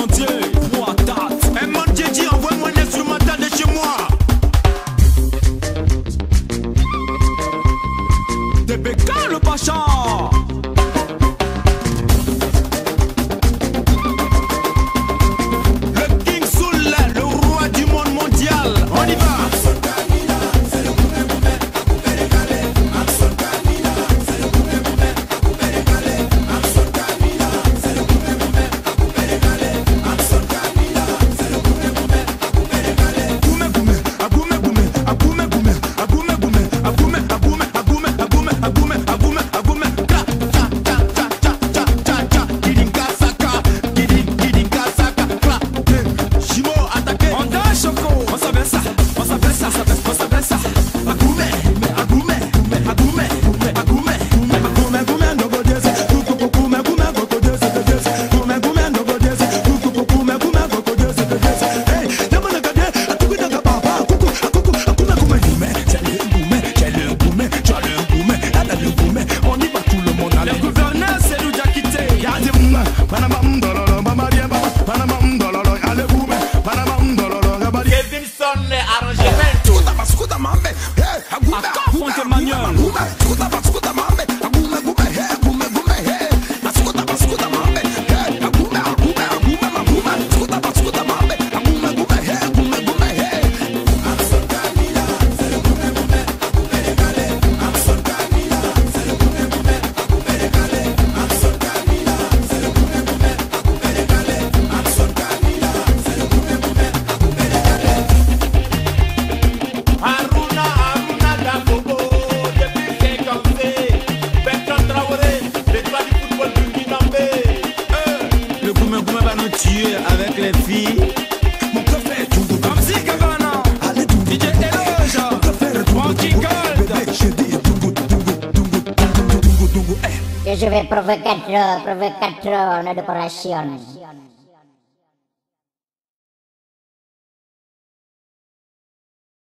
entier. Moi, tate. Eh mon Djedji, envoie-moi un instrumental de chez moi. TPK le Pacha. Le King Soul, le roi du monde mondial. On y va. Avec les filles, mon cœur fait tout comme si Gavana, allez tout DJ Eloge, mon cœur fait Monkey Gold. bébé, je dis Je vais provocateur, provocateur de decoration.